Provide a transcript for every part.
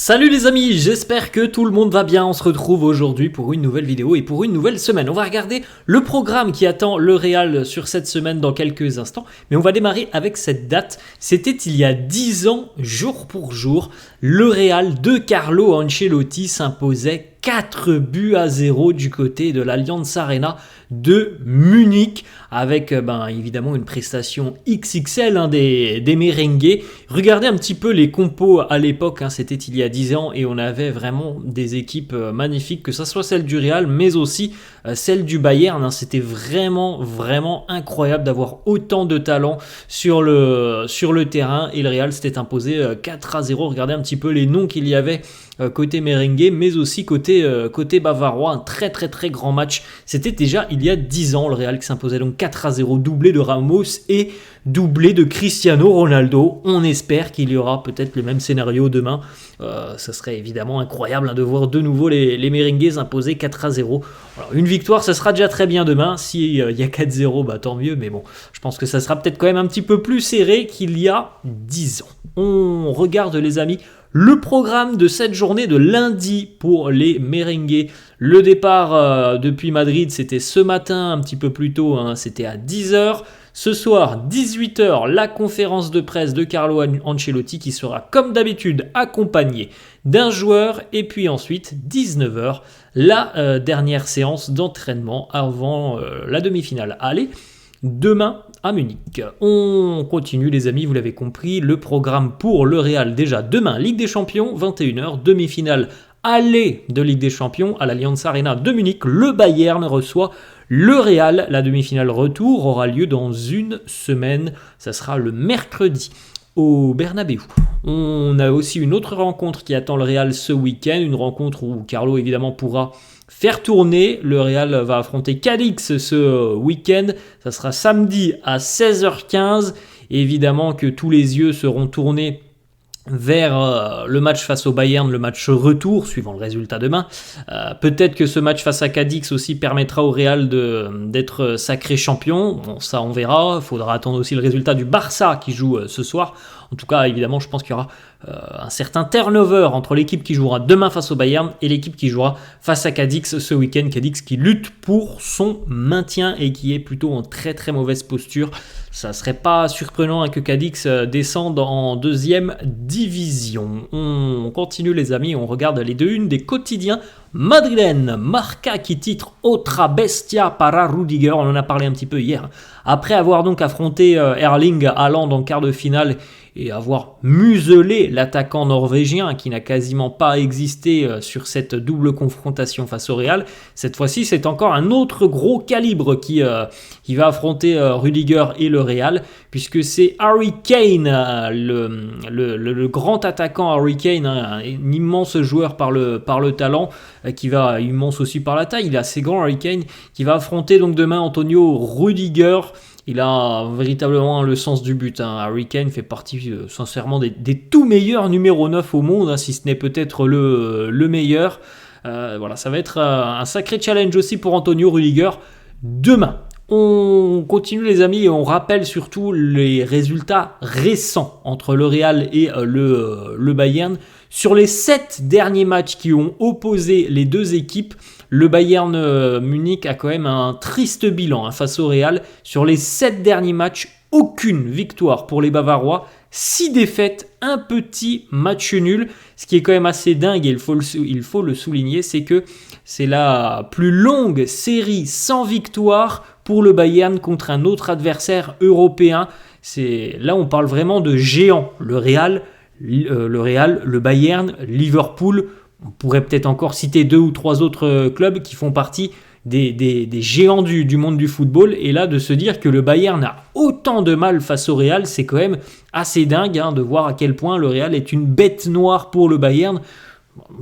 Salut les amis, j'espère que tout le monde va bien. On se retrouve aujourd'hui pour une nouvelle vidéo et pour une nouvelle semaine. On va regarder le programme qui attend le Real sur cette semaine dans quelques instants. Mais on va démarrer avec cette date. C'était il y a 10 ans, jour pour jour. Le Real de Carlo Ancelotti s'imposait 4-0 du côté de l'Allianz Arena de Munich avec évidemment une prestation XXL des merengues. Regardez un petit peu les compos à l'époque, c'était il y a 10 ans et on avait vraiment des équipes magnifiques, que ce soit celle du Real mais aussi celle du Bayern. C'était vraiment incroyable d'avoir autant de talent sur le terrain et le Real s'était imposé 4-0. Regardez un petit peu les noms qu'il y avait côté merengue mais aussi côté bavarois. Un très grand match. C'était déjà il y a 10 ans le Real qui s'imposait donc 4-0, doublé de Ramos et doublé de Cristiano Ronaldo. On espère qu'il y aura peut-être le même scénario demain. Ça serait évidemment incroyable de voir de nouveau les merengues s'imposer 4-0. Alors, une victoire, ça sera déjà très bien demain. S'il y a 4-0, tant mieux. Mais bon, je pense que ça sera peut-être quand même un petit peu plus serré qu'il y a 10 ans. On regarde les amis le programme de cette journée de lundi pour les merengues. Le départ depuis Madrid, c'était ce matin, un petit peu plus tôt, c'était à 10h. Ce soir, 18h, la conférence de presse de Carlo Ancelotti qui sera comme d'habitude accompagné d'un joueur. Et puis ensuite, 19h, la dernière séance d'entraînement avant la demi-finale. Allez, demain à Munich. On continue les amis, vous l'avez compris, le programme pour le Real déjà demain, Ligue des Champions, 21h, demi-finale aller de Ligue des Champions à l'Allianz Arena de Munich. Le Bayern reçoit le Real. La demi-finale retour aura lieu dans une semaine, ça sera le mercredi au Bernabéu. On a aussi une autre rencontre qui attend le Real ce week-end, une rencontre où Carlo évidemment pourra faire tourner. Le Real va affronter Cadix ce week-end. Ça sera samedi à 16h15. Évidemment que tous les yeux seront tournés vers le match face au Bayern, le match retour, suivant le résultat demain. Peut-être que ce match face à Cadix aussi permettra au Real d'être sacré champion. Bon, ça on verra. Il faudra attendre aussi le résultat du Barça qui joue ce soir. En tout cas, évidemment, je pense qu'il y aura un certain turnover entre l'équipe qui jouera demain face au Bayern et l'équipe qui jouera face à Cadix ce week-end. Cadix qui lutte pour son maintien et qui est plutôt en très mauvaise posture. Ça ne serait pas surprenant que Cadix descende en deuxième division. On continue les amis, on regarde les deux unes des quotidiens madrilènes. Marca qui titre Otra Bestia para Rudiger, on en a parlé un petit peu hier. Après avoir donc affronté Erling Haaland en quart de finale et avoir muselé l'attaquant norvégien qui n'a quasiment pas existé sur cette double confrontation face au Real, cette fois-ci c'est encore un autre gros calibre qui va affronter Rudiger et le Real, puisque c'est Harry Kane, le grand attaquant Harry Kane, un immense joueur par le talent, immense aussi par la taille, il est assez grand Harry Kane, qui va affronter donc demain Antonio Rudiger. Il a véritablement le sens du but. Harry Kane fait partie sincèrement des tout meilleurs numéro 9 au monde, si ce n'est peut-être le meilleur. Voilà, ça va être un sacré challenge aussi pour Antonio Rudiger demain. On continue les amis et on rappelle surtout les résultats récents entre le Real et le Bayern. Sur les 7 derniers matchs qui ont opposé les deux équipes, le Bayern Munich a quand même un triste bilan face au Real. Sur les 7 derniers matchs, aucune victoire pour les Bavarois, 6 défaites, un petit match nul. Ce qui est quand même assez dingue et il faut le souligner, c'est que c'est la plus longue série sans victoire pour le Bayern contre un autre adversaire européen. Là on parle vraiment de géants. Le Real, le Bayern, Liverpool. On pourrait peut-être encore citer 2 ou 3 autres clubs qui font partie des géants du monde du football. Et là, de se dire que le Bayern a autant de mal face au Real, c'est quand même assez dingue de voir à quel point le Real est une bête noire pour le Bayern.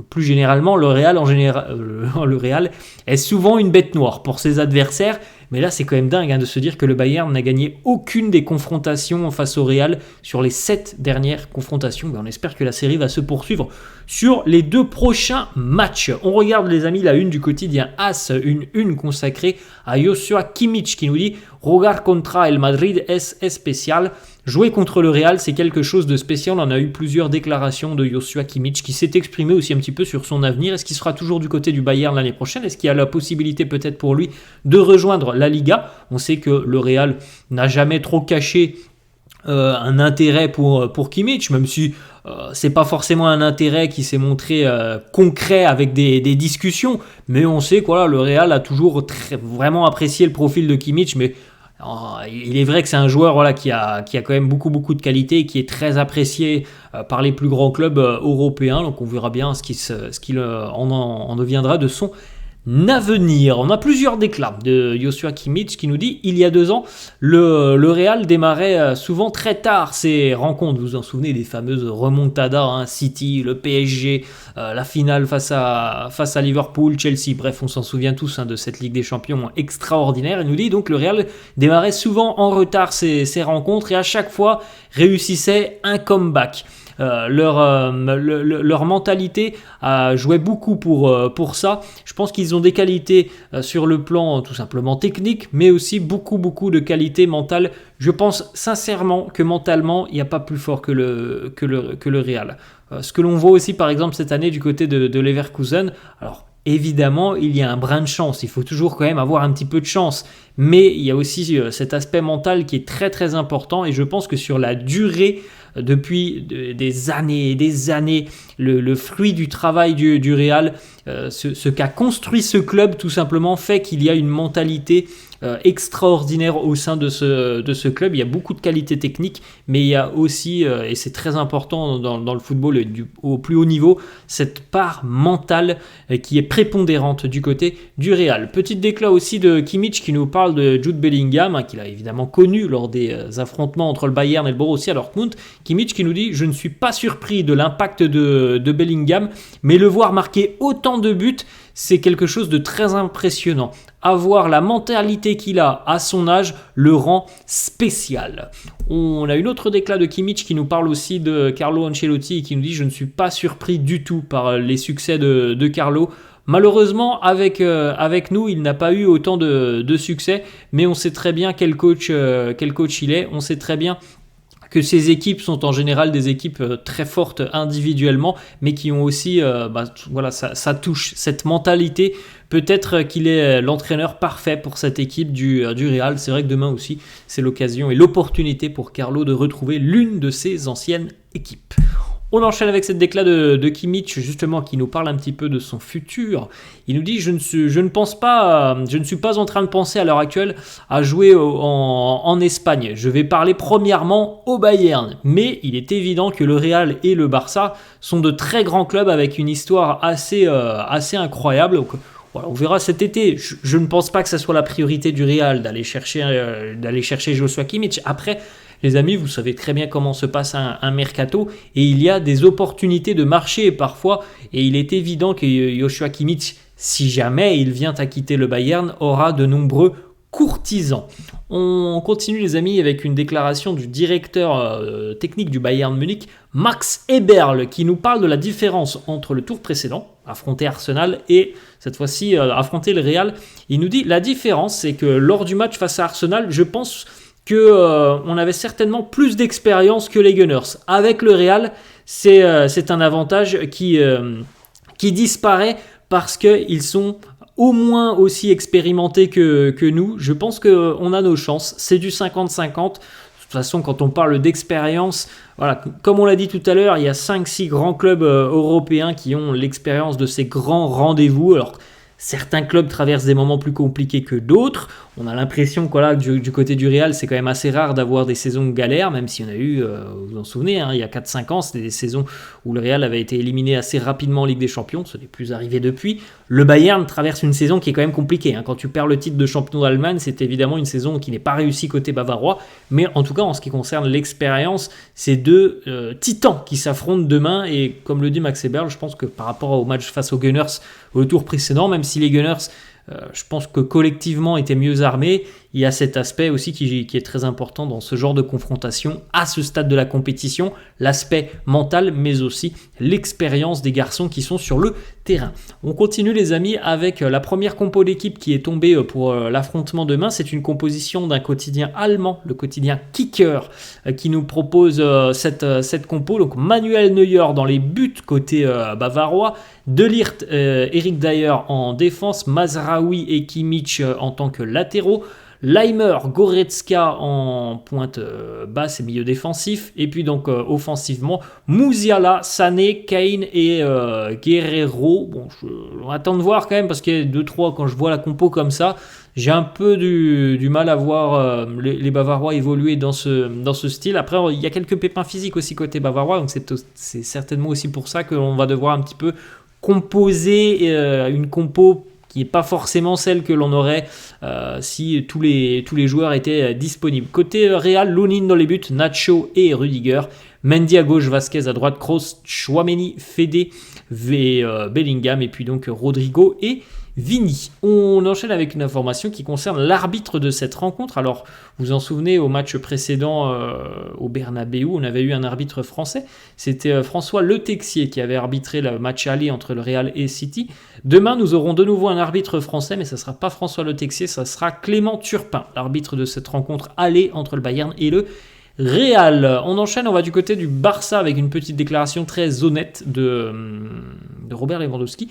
Plus généralement, le Real est souvent une bête noire pour ses adversaires. Mais là, c'est quand même dingue de se dire que le Bayern n'a gagné aucune des confrontations face au Real sur les 7 dernières confrontations. On espère que la série va se poursuivre sur les 2 prochains matchs. On regarde les amis la une du quotidien AS, une consacrée à Joshua Kimmich qui nous dit « Jugar contra el Madrid es especial ». Jouer contre le Real, c'est quelque chose de spécial. On a eu plusieurs déclarations de Joshua Kimmich qui s'est exprimé aussi un petit peu sur son avenir. Est-ce qu'il sera toujours du côté du Bayern l'année prochaine? Est-ce qu'il y a la possibilité peut-être pour lui de rejoindre la Liga? On sait que le Real n'a jamais trop caché un intérêt pour Kimmich, même si c'est pas forcément un intérêt qui s'est montré concret avec des discussions, mais on sait que voilà, le Real a toujours vraiment apprécié le profil de Kimmich, mais il est vrai que c'est un joueur voilà, qui a quand même beaucoup de qualité et qui est très apprécié par les plus grands clubs européens, donc on verra bien ce qu'il en deviendra de son avenir. On a plusieurs déclats de Joshua Kimmich qui nous dit il y a 2 ans, le Real démarrait souvent très tard ses rencontres. Vous vous en souvenez des fameuses remontadas, City, le PSG, la finale face à Liverpool, Chelsea. Bref, on s'en souvient tous de cette Ligue des Champions extraordinaire. Il nous dit donc le Real démarrait souvent en retard ses rencontres et à chaque fois réussissait un comeback. Leur mentalité jouait beaucoup pour ça. Je pense qu'ils ont des qualités sur le plan tout simplement technique, mais aussi beaucoup de qualités mentales. Je pense sincèrement que mentalement, il n'y a pas plus fort que le Real. Ce que l'on voit aussi par exemple cette année du côté de Leverkusen, alors évidemment, il y a un brin de chance. Il faut toujours quand même avoir un petit peu de chance. Mais il y a aussi cet aspect mental qui est très important. Et je pense que sur la durée, depuis des années et des années, le fruit du travail du Real, ce qu'a construit ce club tout simplement fait qu'il y a une mentalité extraordinaire au sein de ce club. Il y a beaucoup de qualités techniques, mais il y a aussi, et c'est très important dans le football au plus haut niveau, cette part mentale qui est prépondérante du côté du Real. Petite déclat aussi de Kimmich qui nous parle de Jude Bellingham, qu'il a évidemment connu lors des affrontements entre le Bayern et le Borussia Dortmund. Kimmich qui nous dit « Je ne suis pas surpris de l'impact de Bellingham, mais le voir marquer autant de buts, c'est quelque chose de très impressionnant. Avoir la mentalité qu'il a à son âge le rend spécial. » On a une autre déclat de Kimmich qui nous parle aussi de Carlo Ancelotti et qui nous dit « Je ne suis pas surpris du tout par les succès de Carlo. Malheureusement, avec nous, il n'a pas eu autant de succès, mais on sait très bien quel coach il est. On sait très bien que ces équipes sont en général des équipes très fortes individuellement, mais qui ont aussi, ça touche cette mentalité. Peut-être qu'il est l'entraîneur parfait pour cette équipe du Real. C'est vrai que demain aussi, c'est l'occasion et l'opportunité pour Carlo de retrouver l'une de ses anciennes équipes. On enchaîne avec cette déclat de Kimmich, justement, qui nous parle un petit peu de son futur. Il nous dit « Je ne suis pas en train de penser à l'heure actuelle à jouer en Espagne. Je vais parler premièrement au Bayern. Mais il est évident que le Real et le Barça sont de très grands clubs avec une histoire assez incroyable. » Donc, voilà, on verra cet été. Je ne pense pas que ce soit la priorité du Real d'aller chercher Joshua Kimmich. Après, les amis, vous savez très bien comment se passe un mercato et il y a des opportunités de marché parfois et il est évident que Joshua Kimmich, si jamais il vient à quitter le Bayern, aura de nombreux courtisans. On continue les amis avec une déclaration du directeur technique du Bayern Munich, Max Eberl, qui nous parle de la différence entre le tour précédent, affronter Arsenal, et cette fois-ci affronter le Real. Il nous dit la différence, c'est que lors du match face à Arsenal, je pense qu'on avait certainement plus d'expérience que les Gunners. Avec le Real, c'est un avantage qui disparaît parce qu'ils sont au moins aussi expérimentés que nous. Je pense qu'on a nos chances. C'est du 50-50. De toute façon, quand on parle d'expérience, voilà, comme on l'a dit tout à l'heure, il y a 5-6 grands clubs européens qui ont l'expérience de ces grands rendez-vous. Alors, certains clubs traversent des moments plus compliqués que d'autres. On a l'impression que du côté du Real, c'est quand même assez rare d'avoir des saisons galères, même s'il y en a eu, vous vous en souvenez, il y a 4-5 ans, c'était des saisons où le Real avait été éliminé assez rapidement en Ligue des Champions, ce n'est plus arrivé depuis. Le Bayern traverse une saison qui est quand même compliquée. Quand tu perds le titre de champion d'Allemagne, c'est évidemment une saison qui n'est pas réussie côté bavarois, mais en tout cas, en ce qui concerne l'expérience, c'est deux titans qui s'affrontent demain, et comme le dit Max Eberl, je pense que par rapport au match face aux Gunners au tour précédent, même si les Gunners je pense que collectivement étaient mieux armés. Il y a cet aspect aussi qui est très important dans ce genre de confrontation à ce stade de la compétition, l'aspect mental mais aussi l'expérience des garçons qui sont sur le terrain. On continue les amis avec la première compo d'équipe qui est tombée pour l'affrontement demain. C'est une composition d'un quotidien allemand, le quotidien Kicker, qui nous propose cette compo. Donc Manuel Neuer dans les buts côté bavarois, De Ligt, Eric Dyer en défense, Mazraoui et Kimmich en tant que latéraux, Leimer, Goretzka en pointe basse et milieu défensif, et puis donc offensivement Musiala, Sané, Kane et Guerrero. Bon, on va attendre de voir quand même parce qu'il y a 2-3 quand je vois la compo comme ça, j'ai un peu du mal à voir les Bavarois évoluer dans ce style. Après, il y a quelques pépins physiques aussi côté Bavarois, donc c'est certainement aussi pour ça qu'on va devoir un petit peu composer une compo qui n'est pas forcément celle que l'on aurait si tous les joueurs étaient disponibles. Côté Real, Lunin dans les buts, Nacho et Rudiger. Mendy à gauche, Vasquez à droite, Kroos, Tchouaméni, Fede, Bellingham, et puis donc Rodrigo et Vini. On enchaîne avec une information qui concerne l'arbitre de cette rencontre. Alors, vous vous en souvenez, au match précédent au Bernabéu, on avait eu un arbitre français. C'était François Le Texier qui avait arbitré le match aller entre le Real et City. Demain, nous aurons de nouveau un arbitre français, mais ça ne sera pas François Le Texier, ça sera Clément Turpin, l'arbitre de cette rencontre aller entre le Bayern et le Real. On enchaîne, on va du côté du Barça avec une petite déclaration très honnête de Robert Lewandowski.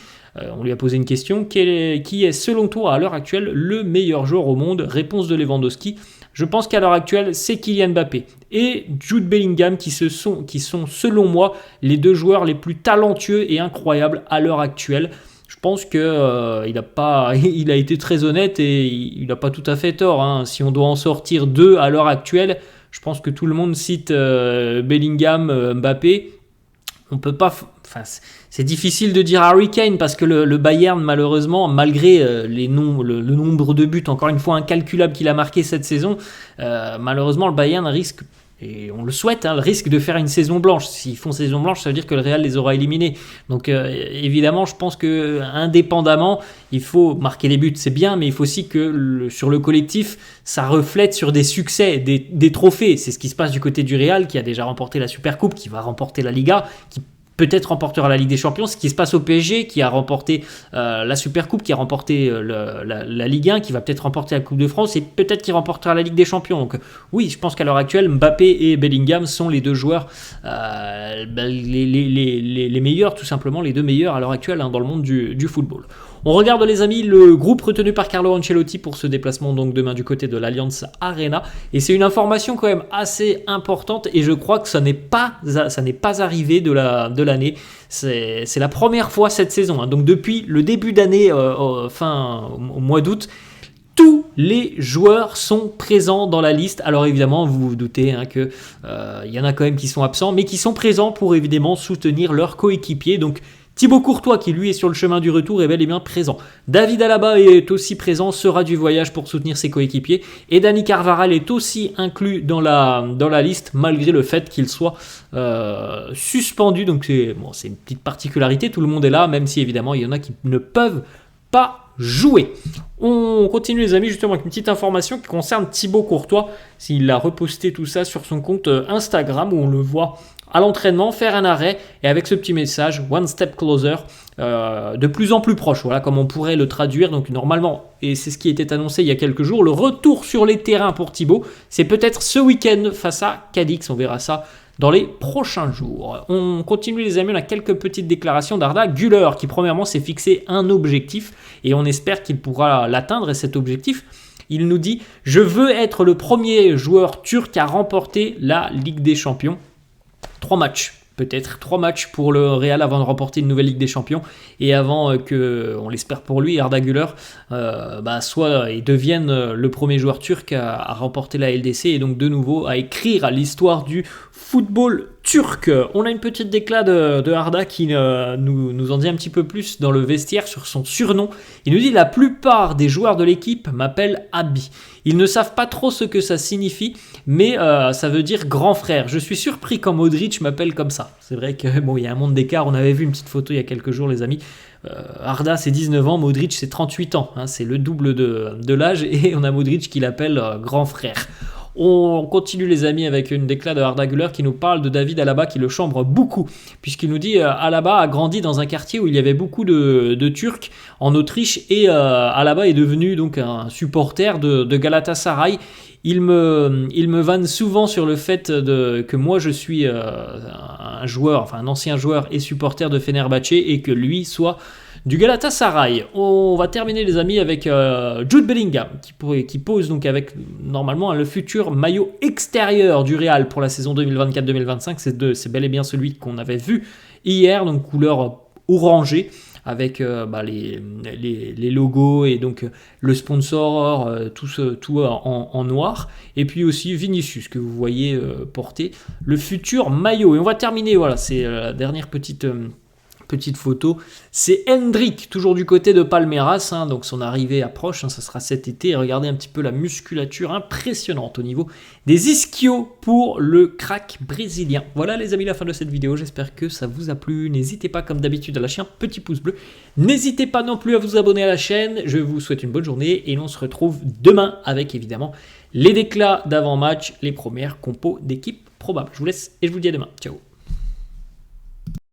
On lui a posé une question, qui est selon toi à l'heure actuelle le meilleur joueur au monde? Réponse de Lewandowski: je pense qu'à l'heure actuelle c'est Kylian Mbappé et Jude Bellingham qui sont selon moi les deux joueurs les plus talentueux et incroyables à l'heure actuelle. Je pense qu'il il a été très honnête et il n'a pas tout à fait tort, hein. Si on doit en sortir deux à l'heure actuelle, je pense que tout le monde cite Bellingham, Mbappé. On peut pas. C'est difficile de dire Harry Kane parce que le Bayern, malheureusement, malgré le nombre de buts, encore une fois incalculable qu'il a marqué cette saison, malheureusement, le Bayern risque, et on le souhaite, le risque de faire une saison blanche. S'ils font saison blanche, ça veut dire que le Real les aura éliminés. Donc évidemment, je pense que indépendamment, il faut marquer des buts, c'est bien, mais il faut aussi que sur le collectif, ça reflète sur des succès, des trophées. C'est ce qui se passe du côté du Real, qui a déjà remporté la Supercoupe, qui va remporter la Liga, qui peut-être remportera la Ligue des Champions. Ce qui se passe au PSG, qui a remporté la Supercoupe, qui a remporté la Ligue 1, qui va peut-être remporter la Coupe de France, et peut-être qui remportera la Ligue des Champions. Donc oui, je pense qu'à l'heure actuelle, Mbappé et Bellingham sont les deux joueurs les meilleurs, tout simplement les deux meilleurs à l'heure actuelle dans le monde du football. On regarde les amis le groupe retenu par Carlo Ancelotti pour ce déplacement donc demain du côté de l'Allianz Arena, et c'est une information quand même assez importante et je crois que ça n'est pas arrivé de l'année. C'est la première fois cette saison, donc depuis le début d'année au mois d'août, tous les joueurs sont présents dans la liste. Alors évidemment, vous vous doutez que y en a quand même qui sont absents, mais qui sont présents pour évidemment soutenir leurs coéquipiers. Donc Thibaut Courtois, qui lui est sur le chemin du retour, est bel et bien présent. David Alaba est aussi présent, sera du voyage pour soutenir ses coéquipiers. Et Dani Carvajal est aussi inclus dans la liste, malgré le fait qu'il soit suspendu. Donc c'est une petite particularité, tout le monde est là, même si évidemment il y en a qui ne peuvent pas jouer. On continue les amis justement avec une petite information qui concerne Thibaut Courtois. Il a reposté tout ça sur son compte Instagram où on le voit à l'entraînement faire un arrêt et avec ce petit message One Step Closer, de plus en plus proche, voilà comme on pourrait le traduire. Donc normalement, et c'est ce qui était annoncé il y a quelques jours, le retour sur les terrains pour Thibaut, c'est peut-être ce week-end face à Cadix. On verra ça dans les prochains jours. On continue les amis, on a quelques petites déclarations d'Arda Güler qui premièrement s'est fixé un objectif et on espère qu'il pourra l'atteindre. Et cet objectif, il nous dit: je veux être le premier joueur turc à remporter la Ligue des Champions. 3 matchs pour le Real avant de remporter une nouvelle Ligue des Champions et avant que, on l'espère pour lui, Arda Güler soit et devienne le premier joueur turc à remporter la LDC et donc de nouveau à écrire l'histoire du football turc. On a une petite déclat de Arda qui nous en dit un petit peu plus dans le vestiaire sur son surnom. Il nous dit: la plupart des joueurs de l'équipe m'appellent Abi. Ils ne savent pas trop ce que ça signifie, mais ça veut dire grand frère. Je suis surpris quand Modric m'appelle comme ça. C'est vrai que bon, il y a un monde d'écart. On avait vu une petite photo il y a quelques jours, les amis. Arda c'est 19 ans, Modric c'est 38 ans. Hein, c'est le double de l'âge et on a Modric qui l'appelle grand frère. On continue les amis avec une déclat de Arda Güler qui nous parle de David Alaba qui le chambre beaucoup, puisqu'il nous dit Alaba a grandi dans un quartier où il y avait beaucoup de Turcs en Autriche et Alaba est devenu donc un supporter de Galatasaray. Il me vanne souvent sur le fait que moi je suis un joueur, enfin un ancien joueur et supporter de Fenerbahçe et que lui soit du Galatasaray. On va terminer les amis avec Jude Bellingham qui pose donc avec normalement le futur maillot extérieur du Real pour la saison 2024-2025. C'est bel et bien celui qu'on avait vu hier, donc couleur orangée avec les logos et donc le sponsor, tout en noir. Et puis aussi Vinicius que vous voyez porter le futur maillot. Et on va terminer, voilà, c'est la dernière petite photo, c'est Hendrick, toujours du côté de Palmeiras, hein, donc son arrivée approche, hein, ça sera cet été. Et regardez un petit peu la musculature impressionnante au niveau des ischios pour le crack brésilien. Voilà les amis, la fin de cette vidéo, j'espère que ça vous a plu. N'hésitez pas comme d'habitude à lâcher un petit pouce bleu, n'hésitez pas non plus à vous abonner à la chaîne. Je vous souhaite une bonne journée et on se retrouve demain avec évidemment les déclats d'avant-match, les premières compos d'équipe probables. Je vous laisse et je vous dis à demain, ciao.